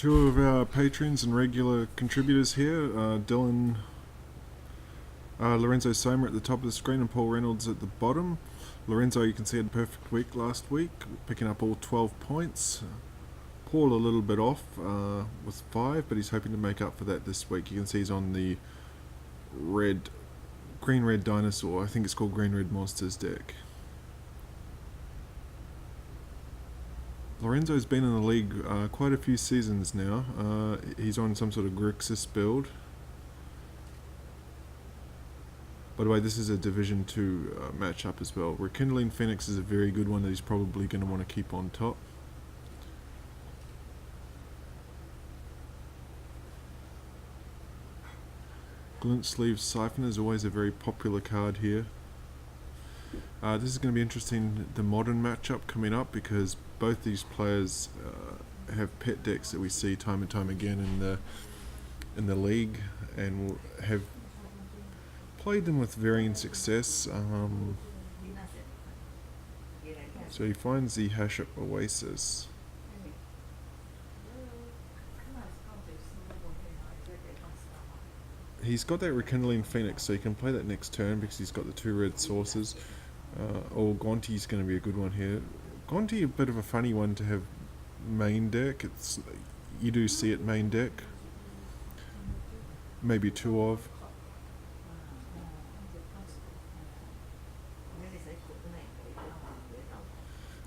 Two of our patrons and regular contributors here, Dylan, Lorenzo Somma at the top of the screen and Paul Reynolds at the bottom. Lorenzo, you can see, had a perfect week last week, picking up all 12 points. Paul a little bit off with 5, but he's hoping to make up for that this week. You can see he's on the green-red dinosaur. I think it's called green-red monsters deck. Lorenzo's been in the league quite a few seasons now. He's on some sort of Grixis build. By the way, this is a Division 2 matchup as well. Rekindling Phoenix is a very good one that he's probably going to want to keep on top. Glint Sleeve Siphoner is always a very popular card here. This is going to be interesting, the modern matchup coming up, because both these players have pet decks that we see time and time again in the league, and have played them with varying success. So he finds the Haship Oasis. He's got that Rekindling Phoenix, so he can play that next turn because he's got the 2 red sources. Or Gonti's going to be a good one here. Gonti, a bit of a funny one to have main deck. You do see it main deck. Maybe 2 of.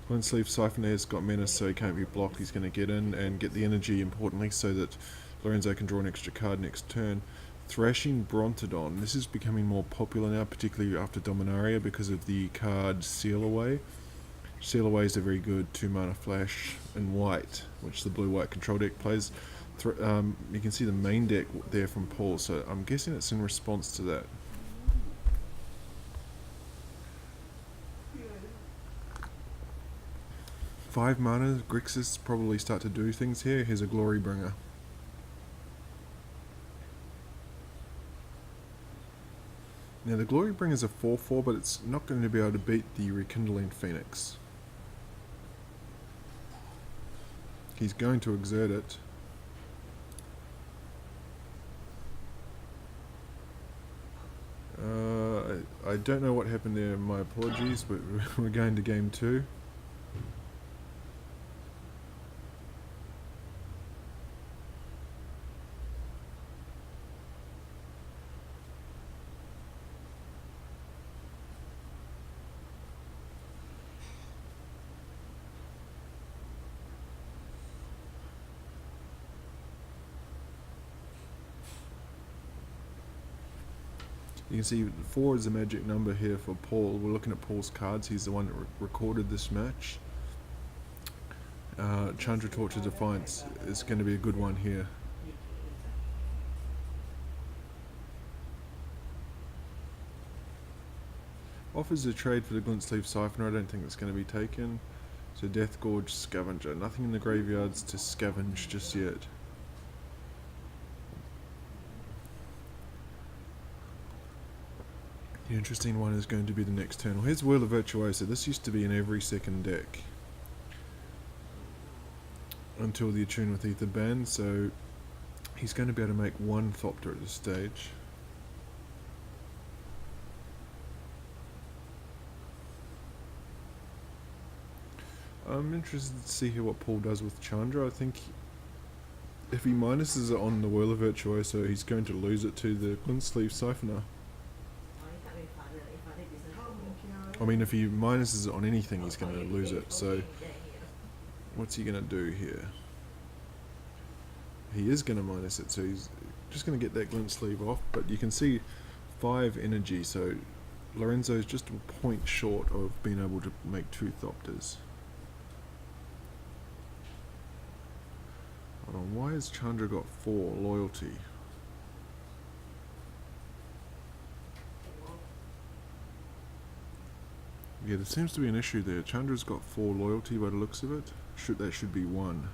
Glint Sleeve Siphoner's got menace, so he can't be blocked. He's going to get in and get the energy, importantly, so that Lorenzo can draw an extra card next turn. Thrashing Brontodon. This is becoming more popular now, particularly after Dominaria, because of the card Seal Away. Seal Away is a very good 2-mana flash in white, which the blue-white control deck plays. You can see the main deck there from Paul, so I'm guessing it's in response to that. Five mana, Grixis probably start to do things here. Here's a Glory Bringer. Now the Glory Bringer is a 4/4, but it's not going to be able to beat the Rekindling Phoenix. He's going to exert it. I don't know what happened there, my apologies, but we're going to game 2. You can see 4 is the magic number here for Paul. We're looking at Paul's cards. He's the one that recorded this match. Chandra Torch of Defiance is going to be a good one here. Offers a trade for the Glint Sleeve Siphoner. I don't think it's going to be taken. So Death Gorge Scavenger. Nothing in the graveyards to scavenge just yet. The interesting one is going to be the next turn. Well, here's Wheel of Virtuoso. This used to be in every second deck until the Attune with Ether ban, so he's going to be able to make 1 Thopter at this stage. I'm interested to see here what Paul does with Chandra. I think if he minuses it on the Wheel of Virtuoso, he's going to lose it to the Glint Sleeve Siphoner. I mean, if he minuses it on anything, he's going to lose it. So, what's he going to do here? He is going to minus it, so he's just going to get that Glint Sleeve off. But you can see 5 energy, so Lorenzo's just a point short of being able to make 2 Thopters. Hold on, why has Chandra got 4 loyalty? Yeah, there seems to be an issue there. Chandra's got 4 loyalty by the looks of it. That should be 1.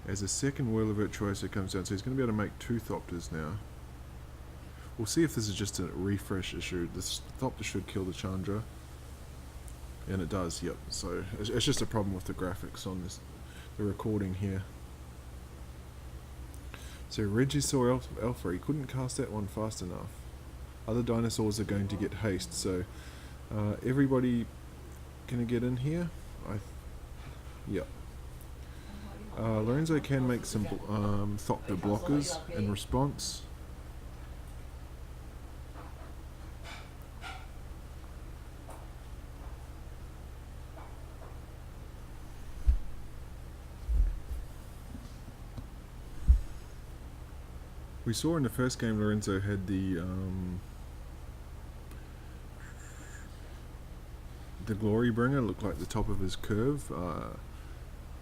As a second Wheel of Virtuoso comes down, so he's going to be able to make 2 Thopters now. We'll see if this is just a refresh issue. This Thopter should kill the Chandra. And it does, yep. So it's just a problem with the graphics on the recording here. So Regisaur Alpha, he couldn't cast that one fast enough. Other dinosaurs are going to get haste, so everybody can get in here. Yep. Lorenzo can make some Thopter blockers in response. We saw in the first game Lorenzo had the Glory Bringer look like the top of his curve.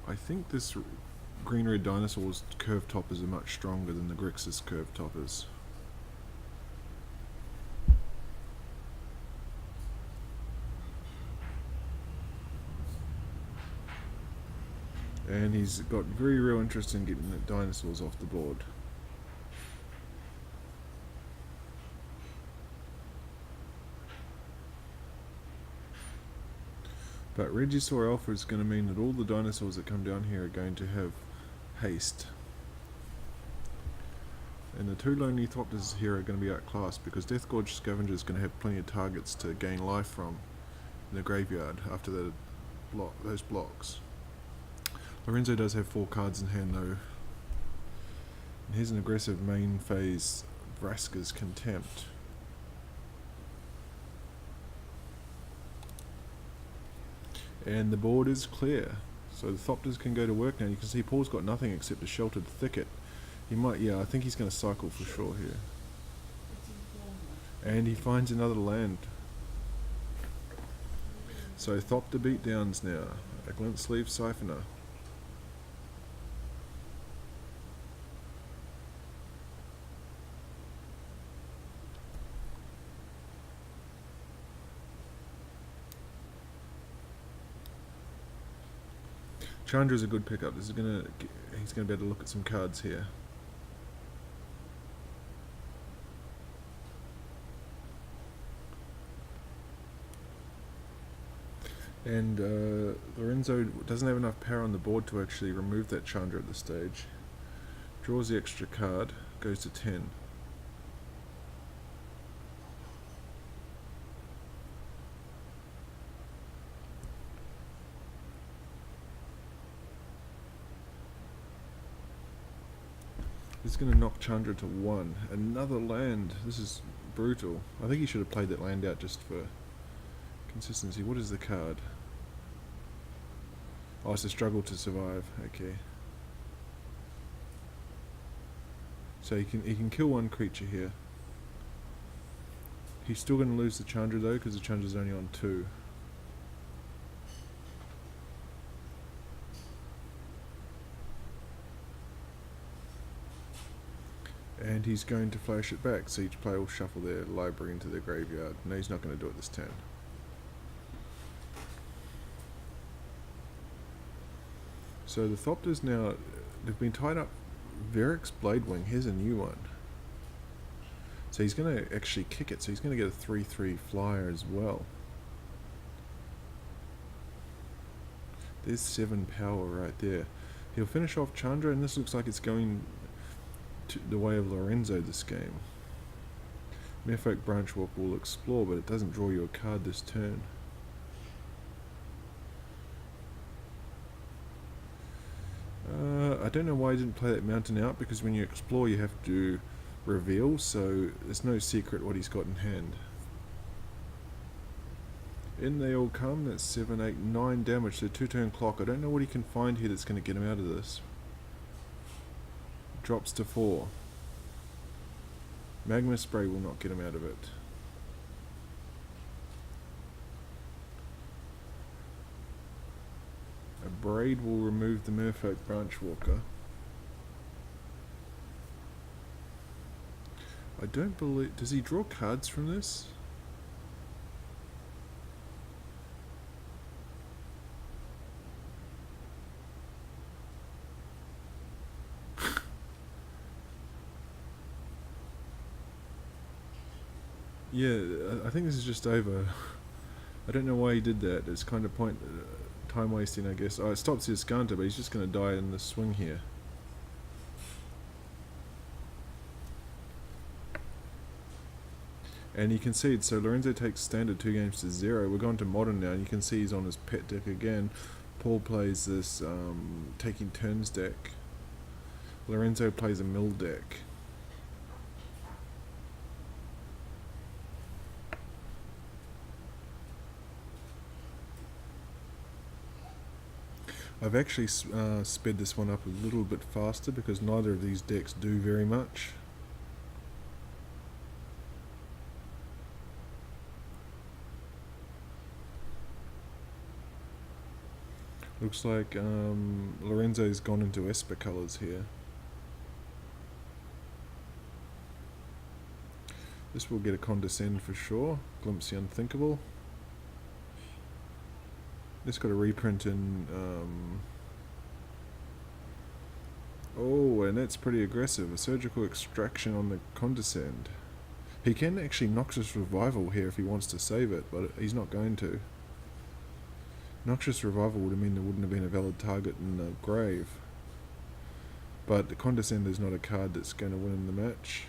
I think this green red dinosaur's curve top is much stronger than the Grixis curve top is. And he's got very real interest in getting the dinosaurs off the board. But Regisaur Alpha is going to mean that all the dinosaurs that come down here are going to have haste. And the two Lonely Thopters here are going to be outclassed because Death Gorge Scavenger is going to have plenty of targets to gain life from in the graveyard after those blocks. Lorenzo does have 4 cards in hand though. And here's an aggressive main phase Vraska's Contempt. And the board is clear, so the Thopters can go to work now. You can see Paul's got nothing except a sheltered thicket. He might, yeah, I think he's going to cycle for sure here. And he finds another land. So Thopter beatdowns now. A glint sleeve Siphoner. Chandra's a good pickup. He's gonna be able to look at some cards here. And Lorenzo doesn't have enough power on the board to actually remove that Chandra at this stage. Draws the extra card, goes to 10. He's going to knock Chandra to 1. Another land. This is brutal. I think he should have played that land out just for consistency. What is the card? Oh, it's a struggle to survive. Okay. So he can kill one creature here. He's still going to lose the Chandra though, because the Chandra's only on 2. And he's going to flash it back, so each player will shuffle their library into their graveyard. No, he's not going to do it this turn. So the Thopters now, they've been tied up. Verix Bladewing, here's a new one. So he's going to actually kick it, so he's going to get a 3/3 flyer as well. There's 7 power right there. He'll finish off Chandra, and this looks like it's going to the way of Lorenzo this game. Merfolk Branchwalk will explore, but it doesn't draw you a card this turn. I don't know why I didn't play that mountain out, because when you explore you have to reveal, so there's no secret what he's got in hand. In they all come. That's 7, 8, 9 damage, so 2-turn clock. I don't know what he can find here that's going to get him out of this. Drops to 4. Magma Spray will not get him out of it. A Braid will remove the Merfolk Branchwalker. I don't believe... Does he draw cards from this? Yeah, I think this is just over I don't know why he did that. It's kind of time wasting, I guess. Oh, it stops his Skunter, but he's just going to die in the swing here. And you can see it, so Lorenzo takes standard 2 games to 0. We're going to modern now, and you can see he's on his pet deck again. Paul plays this taking turns deck. Lorenzo plays a mill deck. I've actually sped this one up a little bit faster because neither of these decks do very much. Looks like Lorenzo's gone into Esper colours here. This will get a condescend for sure. Glimpse the unthinkable. This got a reprint in... oh, and that's pretty aggressive. A surgical extraction on the condescend. He can actually Noxious Revival here if he wants to save it, but he's not going to. Noxious Revival would have mean there wouldn't have been a valid target in the grave. But the Condescend is not a card that's going to win in the match.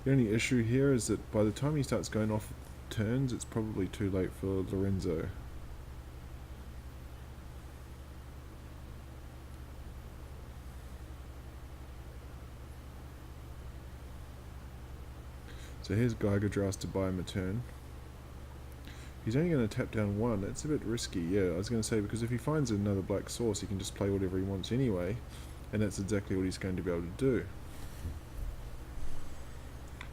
The only issue here is that by the time he starts going off turns, it's probably too late for Lorenzo. So here's Geiger to buy him a turn. He's only going to tap down 1. That's a bit risky, yeah. I was going to say, because if he finds another black source, he can just play whatever he wants anyway, and that's exactly what he's going to be able to do.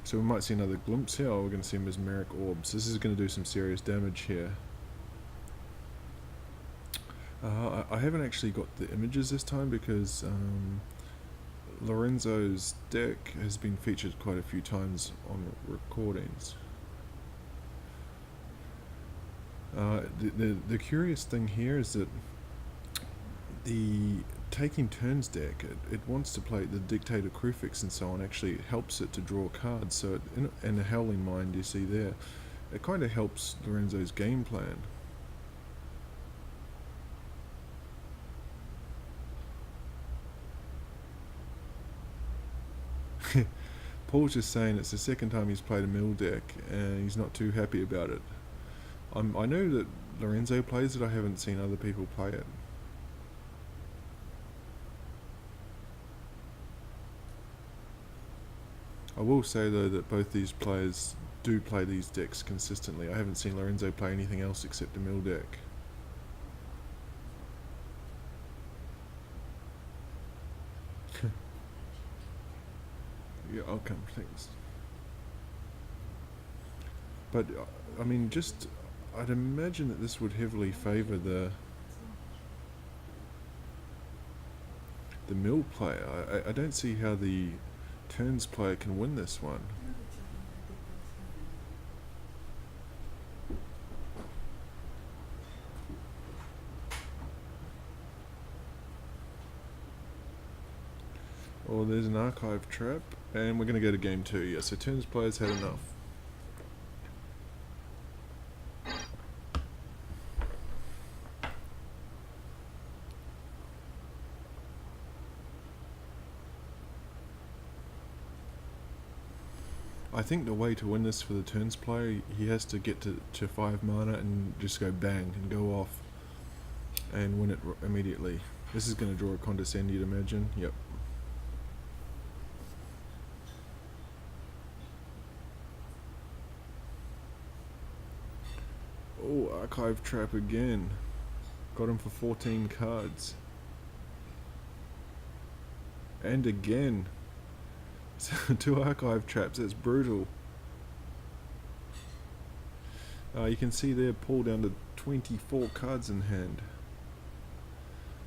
So we might see another glimpse here, or we're going to see Mesmeric Orbs. This is going to do some serious damage here. I haven't actually got the images this time because Lorenzo's deck has been featured quite a few times on recordings. The curious thing here is that the taking turns deck, it wants to play the Dictator Crucifix and so on, actually helps it to draw cards. So and the Howling Mind you see there, it kind of helps Lorenzo's game plan. Paul's just saying it's the second time he's played a mill deck and he's not too happy about it. I know that Lorenzo plays it, I haven't seen other people play it. I will say though that both these players do play these decks consistently. I haven't seen Lorenzo play anything else except a mill deck. Yeah, outcome things. But I mean, I'd imagine that this would heavily favour the mill player. I don't see how the turns player can win this one. Oh, there's an archive trap, and we're going to go to game 2. Yeah, so turns players had enough. I think the way to win this for the turns player, he has to get to 5 mana and just go bang and go off and win it immediately. This is going to draw a Condescend, you'd imagine. Yep. Oh, archive trap again. Got him for 14 cards. And again. 2 archive traps, that's brutal. You can see there, Paul down to 24 cards in hand.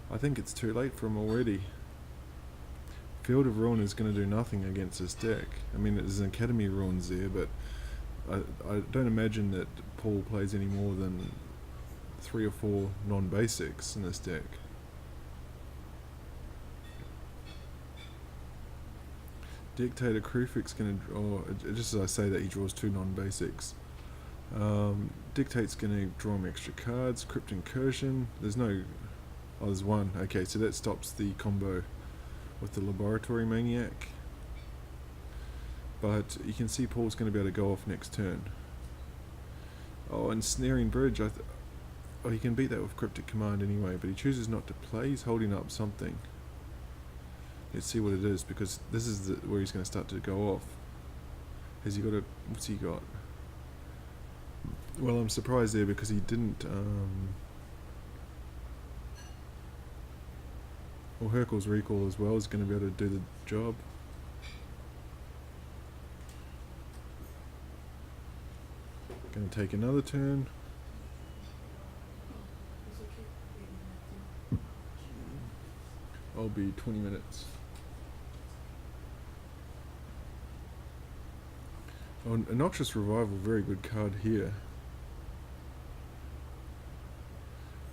I think it's too late for him already. Field of Ruin is going to do nothing against this deck. I mean, there's an Academy Ruins there, but I don't imagine that Paul plays any more than 3 or 4 non-basics in this deck. Dictator Crucifix going to draw, just as I say that, he draws 2 non-basics. Dictate's going to draw him extra cards. Crypt Incursion. There's no... Oh, there's one. Okay, so that stops the combo with the Laboratory Maniac. But you can see Paul's going to be able to go off next turn. Oh, and Snaring Bridge. Oh, he can beat that with Cryptic Command anyway, but he chooses not to play. He's holding up something. Let's see what it is, because this is where he's going to start to go off. Has he got a... What's he got? Well, I'm surprised there because he didn't... Well, Hercule's Recall as well is going to be able to do the job. Going to take another turn. I'll be 20 minutes. Oh, a Noxious Revival, very good card here.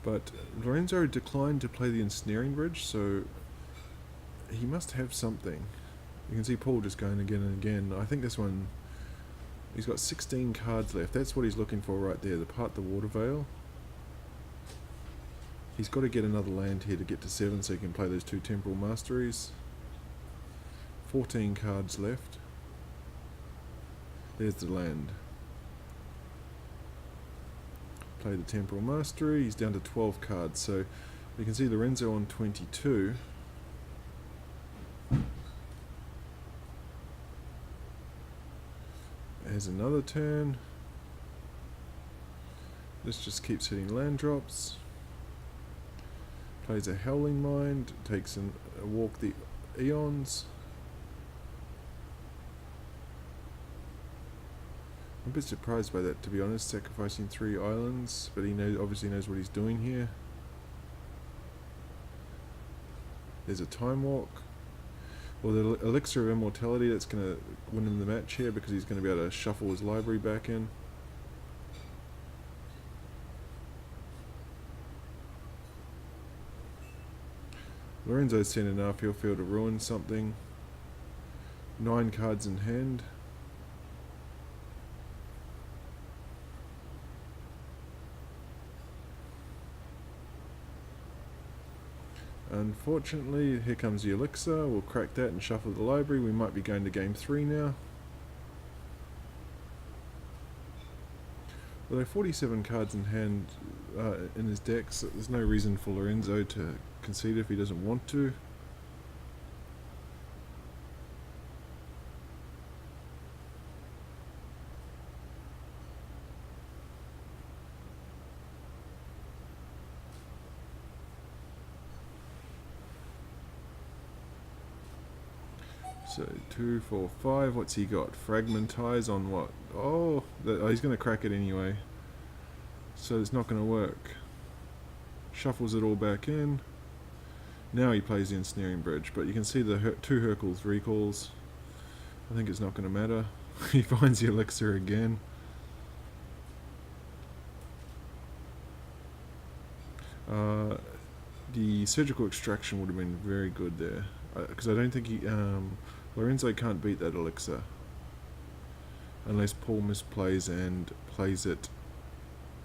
But Lorenzo declined to play the Ensnaring Bridge, so he must have something. You can see Paul just going again and again. I think this one, he's got 16 cards left. That's what he's looking for right there, the Water Veil. He's got to get another land here to get to 7 so he can play those 2 Temporal Masteries. 14 cards left. There's the land. Play the Temporal Mastery. He's down to 12 cards, so you can see Lorenzo on 22. Has another turn. This just keeps hitting land drops. Plays a Howling Mind, takes a Walk the Eons. I'm a bit surprised by that, to be honest, sacrificing 3 islands, but he obviously knows what he's doing here. There's a Time Walk. Well, the Elixir of Immortality, that's going to win him the match here because he's going to be able to shuffle his library back in. Lorenzo's seen enough, he'll feel to ruin something. 9 cards in hand. Unfortunately, here comes the Elixir. We'll crack that and shuffle the library. We might be going to game 3 now. Although 47 cards in hand in his deck, so there's no reason for Lorenzo to concede if he doesn't want to. So 2, 4, 5. What's he got? Fragmentize on what? Oh, he's going to crack it anyway. So it's not going to work. Shuffles it all back in. Now he plays the Ensnaring Bridge, but you can see the 2 Hercule's Recalls. I think it's not going to matter. He finds the Elixir again. The Surgical Extraction would have been very good there, because I don't think Lorenzo can't beat that Elixir unless Paul misplays and plays it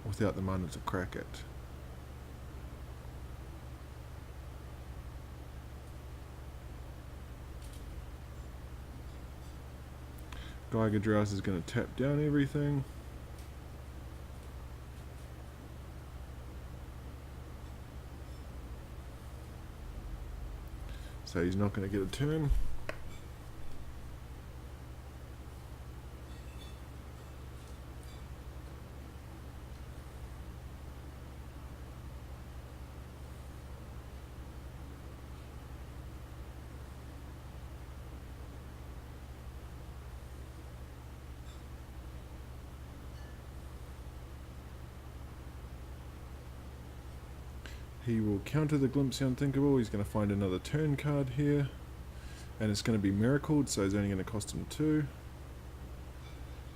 without the mana to crack it. Geiger Drouse is going to tap down everything. So he's not going to get a turn. He will counter the Glimpse the Unthinkable. He's going to find another turn card here. And it's going to be Miracled, so it's only going to cost him 2.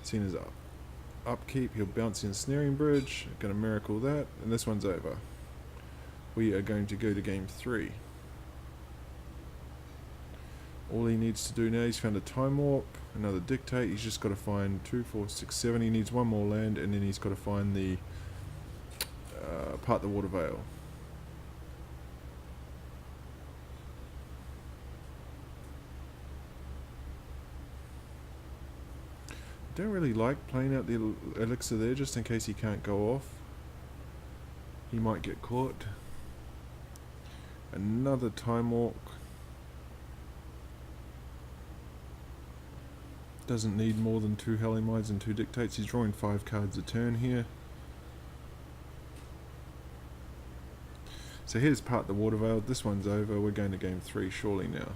Seeing his upkeep, he'll bounce the Ensnaring Bridge. Going to Miracle that, and this one's over. We are going to go to game 3. All he needs to do now, he's found a time warp, another dictate. He's just got to find 2, 4, 6, 7. He needs one more land, and then he's got to find the part the water veil. Don't really like playing out the elixir there, just in case he can't go off. He might get caught. Another time walk. Doesn't need more than 2 Helimides and 2 dictates. He's drawing 5 cards a turn here. So here's part the water veil. This one's over. We're going to game 3 surely now.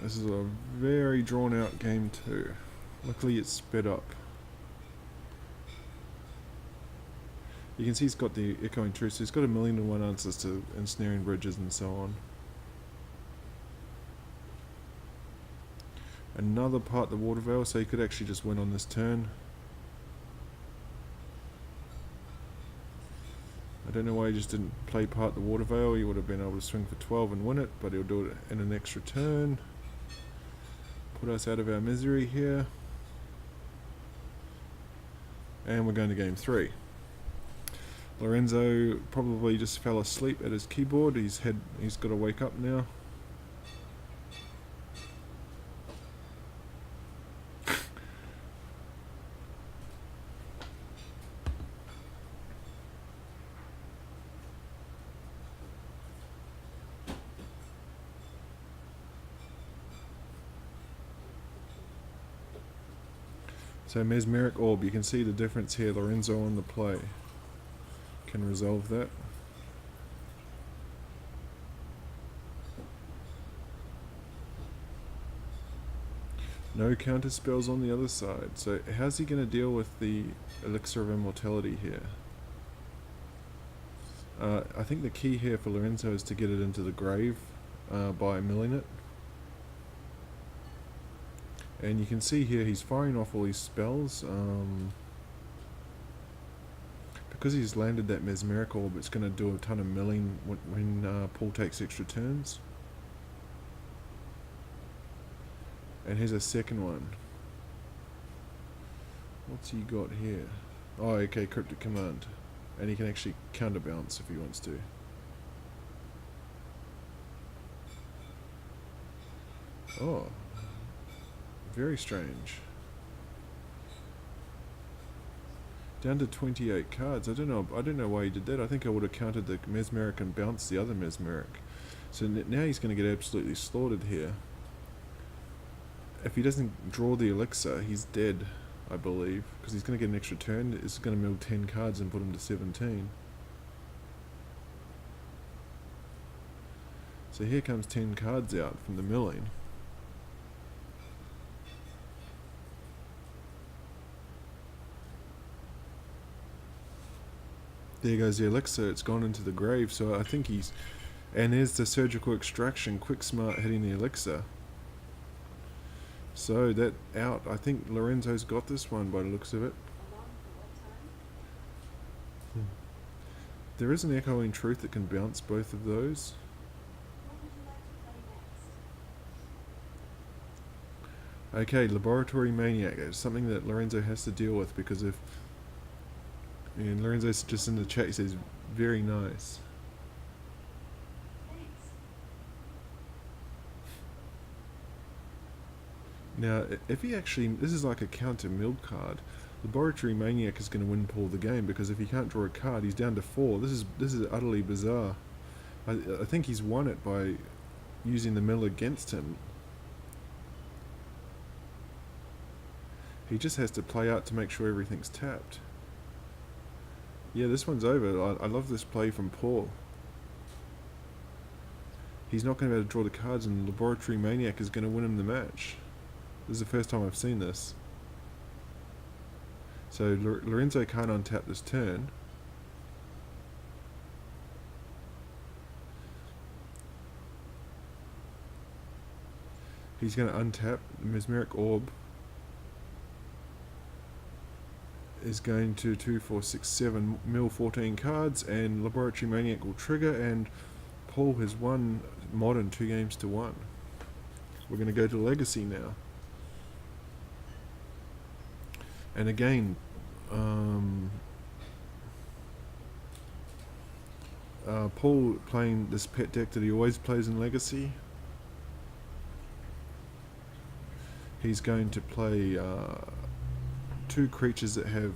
This is a very drawn out game 2. Luckily it's sped up. You can see he's got the echoing truth, so he's got 1,000,001 answers to ensnaring bridges and so on. Another part the water veil, so he could actually just win on this turn. I don't know why he just didn't play part the water veil. He would have been able to swing for 12 and win it, but he'll do it in an extra turn. Put us out of our misery here. And we're going to game 3. Lorenzo probably just fell asleep at his keyboard. He's got to wake up now. So Mesmeric Orb, you can see the difference here. Lorenzo on the play can resolve that. No counter spells on the other side. So how's he going to deal with the Elixir of Immortality here? I think the key here for Lorenzo is to get it into the grave by milling it. And you can see here he's firing off all these spells. Because he's landed that Mesmeric Orb, it's going to do a ton of milling when Paul takes extra turns. And here's a second one. What's he got here? Oh, okay, Cryptic Command. And he can actually counterbalance if he wants to. Oh. Very strange. Down to 28 cards. I don't know why he did that. I think I would have counted the Mesmeric and bounced the other Mesmeric. So now he's going to get absolutely slaughtered here. If he doesn't draw the elixir, he's dead, I believe, because he's going to get an extra turn. It's going to mill 10 cards and put him to 17. So here comes 10 cards out from the milling. There goes the elixir, it's gone into the grave, so I think he's... And there's the surgical extraction, quick smart hitting the elixir. So that out, I think Lorenzo's got this one by the looks of it. There is an echoing truth that can bounce both of those. Okay, Laboratory Maniac is something that Lorenzo has to deal with because if... And Lorenzo's just in the chat, he says, very nice. Now, if he actually, this is like a counter milled card. Laboratory Maniac is going to win Paul the game because if he can't draw a card, he's down to 4. This is utterly bizarre. I think he's won it by using the mill against him. He just has to play out to make sure everything's tapped. Yeah, this one's over. I love this play from Paul. He's not going to be able to draw the cards and Laboratory Maniac is going to win him the match. This is the first time I've seen this. So Lorenzo can't untap this turn. He's going to untap. The Mesmeric Orb is going to 2, 4, 6, 7, mill 14 cards, and Laboratory Maniac will trigger, and Paul has won Modern 2 games to 1. We're going to go to Legacy now. And again, Paul playing this pet deck that he always plays in Legacy. He's going to play 2 creatures that have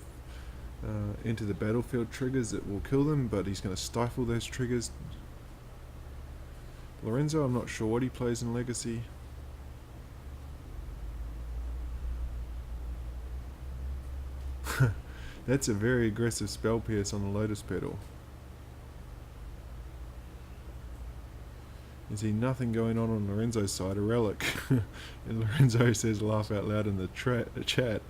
enter the battlefield triggers that will kill them, but he's going to stifle those triggers. Lorenzo, I'm not sure what he plays in Legacy. That's a very aggressive spell pierce on the Lotus Petal. You see nothing going on Lorenzo's side, a relic. And Lorenzo says laugh out loud in the chat.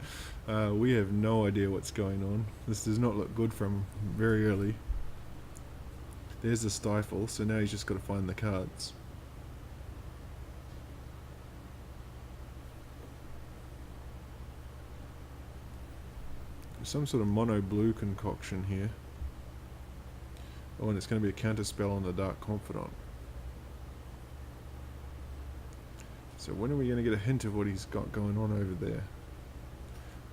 We have no idea what's going on. This does not look good from very early. There's the stifle, so now he's just got to find the cards. Some sort of mono blue concoction here. Oh, and it's going to be a counter spell on the Dark Confidant. So when are we going to get a hint of what he's got going on over there?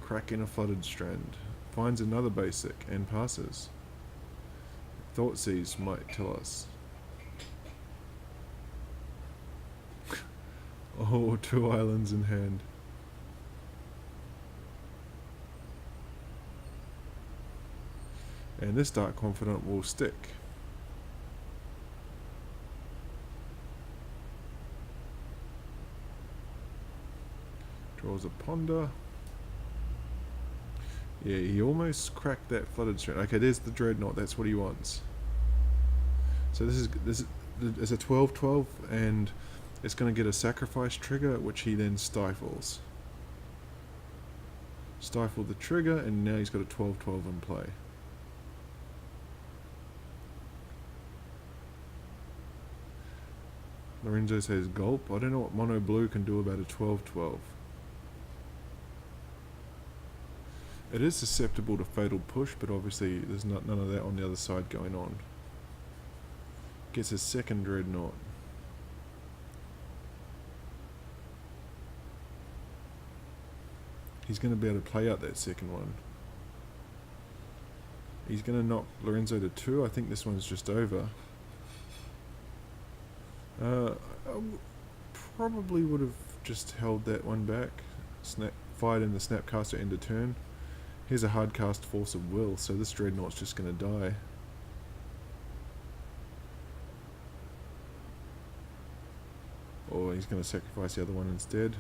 Crack in a Flooded Strand. Finds another basic and passes. Thoughtseize might tell us. Oh, 2 islands in hand. And this Dark Confidant will stick. Draws a Ponder. Yeah, he almost cracked that Flooded Strand. Okay, there's the Dreadnought. That's what he wants. So this is a 12/12, and it's going to get a sacrifice trigger, which he then stifles. Stifle the trigger, and now he's got a 12/12 in play. Lorenzo says gulp. I don't know what mono blue can do about a 12/12. It is susceptible to fatal push, but obviously there's none of that on the other side going on. Gets his second Dreadnought. He's going to be able to play out that second one. He's going to knock Lorenzo to 2. I think this one's just over. I probably would have just held that one back. Fired in the Snapcaster end of turn. Here's a hard cast Force of Will, so this Dreadnought's just going to die. Or he's going to sacrifice the other one instead.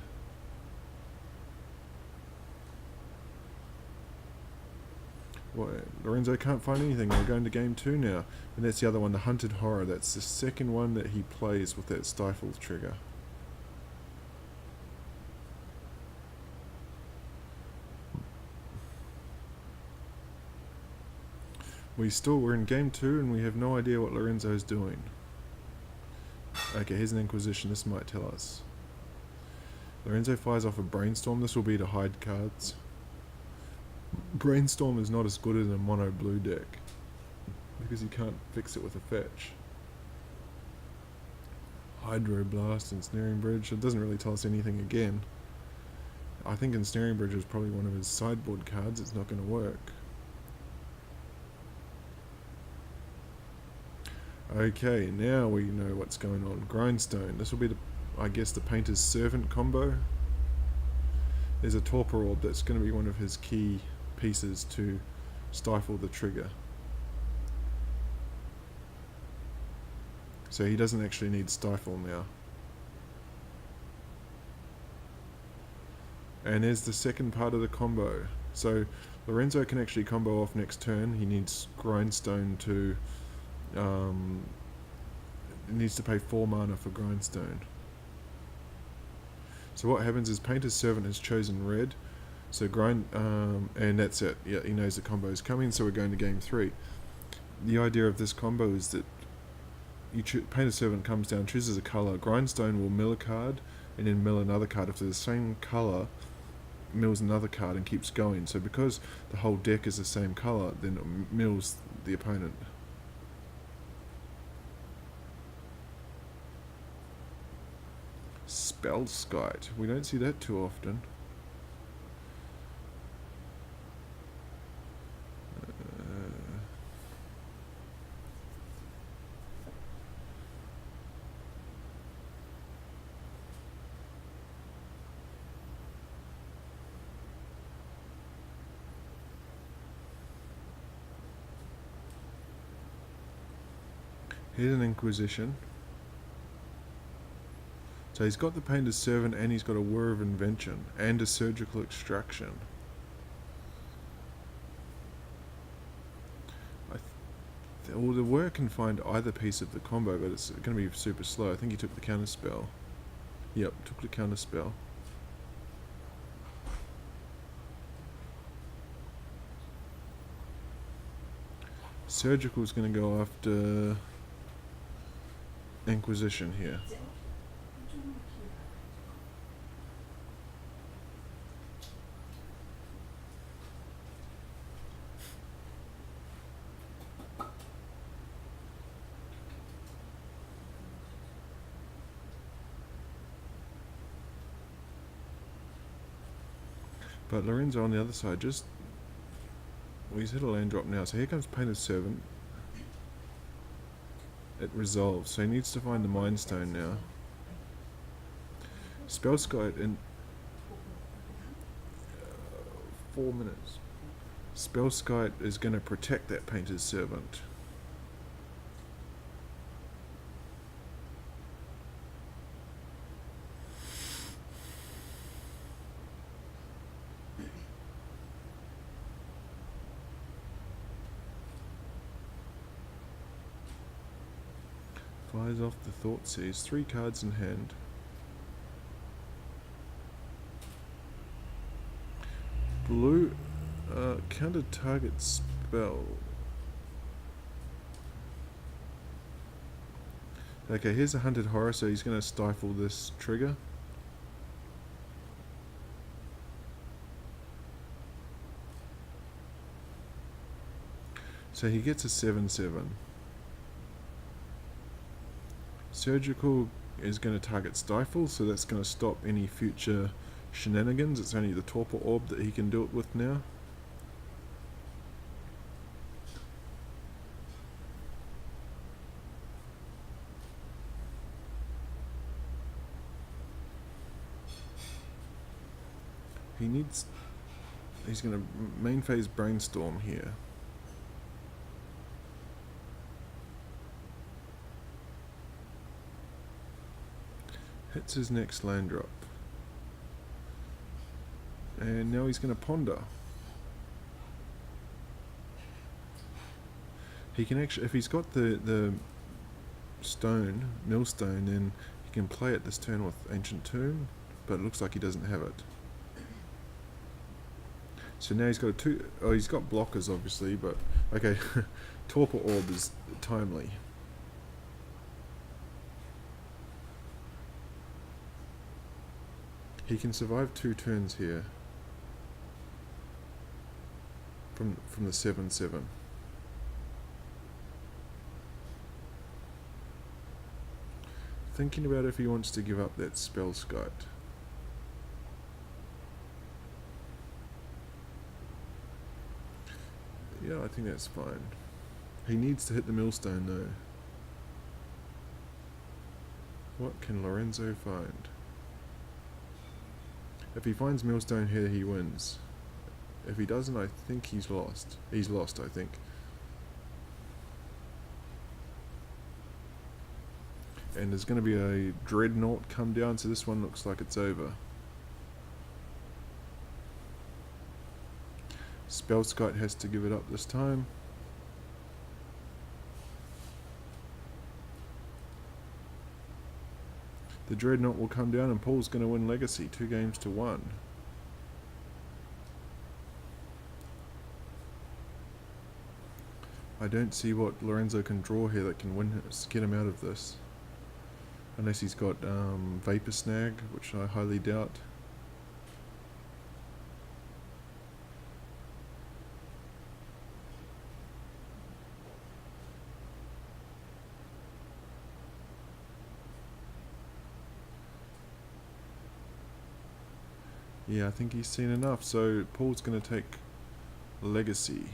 Well, Lorenzo can't find anything. We're going to game 2 now. And that's the other one, the Hunted Horror. That's the second one that he plays with that stifle trigger. We're in game 2 and we have no idea what Lorenzo's doing. Okay, here's an Inquisition. This might tell us. Lorenzo fires off a Brainstorm. This will be to hide cards. Brainstorm is not as good as a mono blue deck because you can't fix it with a fetch. Hydroblast and Snaring Bridge. It doesn't really tell us anything again. I think Ensnaring Bridge is probably one of his sideboard cards. It's not going to work. Okay, now we know what's going on. Grindstone. This will be, I guess, the Painter's Servant combo. There's a Torpor Orb that's going to be one of his key pieces to stifle the trigger. So he doesn't actually need Stifle now. And there's the second part of the combo. So Lorenzo can actually combo off next turn. He needs Grindstone to... needs to pay 4 mana for Grindstone. So what happens is Painter's Servant has chosen red. So and that's it. Yeah, he knows the combo is coming, so we're going to game 3. The idea of this combo is that Painter's Servant comes down, chooses a colour. Grindstone will mill a card, and then mill another card. If they're the same colour, mills another card and keeps going. So because the whole deck is the same colour, then it mills the opponent. Spellskite. We don't see that too often. Here's an Inquisition. So he's got the Painter's Servant, and he's got a Whir of Invention, and a Surgical Extraction. Well, the Whir can find either piece of the combo, but it's going to be super slow. I think he took the counter spell. Yep, took the counter spell. Surgical is going to go after Inquisition here. But Lorenzo on the other side just... Well, he's hit a land drop now, so here comes Painter's Servant. It resolves, so he needs to find the Mind Stone now. Spellskite in 4 minutes. Spellskite is going to protect that Painter's Servant. Fires off the Thoughtseize. 3 cards in hand. Blue, counter target spell. Okay, here's a Hunted Horror, so he's going to stifle this trigger. So he gets a 7/7. Surgical is going to target Stifle, so that's going to stop any future shenanigans. It's only the Torpor Orb that he can do it with now. He's going to main phase Brainstorm here. Hits his next land drop. And now he's going to ponder. He can actually, if he's got the stone, millstone, then he can play it this turn with Ancient Tomb, but it looks like he doesn't have it. So now he's got he's got blockers obviously, but okay, Torpor Orb is timely. He can survive 2 turns here from the 7/7. Thinking about if he wants to give up that Spellskite. Yeah, I think that's fine. He needs to hit the millstone though. What can Lorenzo find? If he finds millstone here, he wins. If he doesn't, I think he's lost. He's lost, I think. And there's going to be a Dreadnought come down, so this one looks like it's over. Spellskite has to give it up this time. The Dreadnought will come down and Paul's going to win Legacy, 2-1. I don't see what Lorenzo can draw here that can get him out of this. Unless he's got Vapor Snag, which I highly doubt. Yeah, I think he's seen enough, so Paul's going to take Legacy.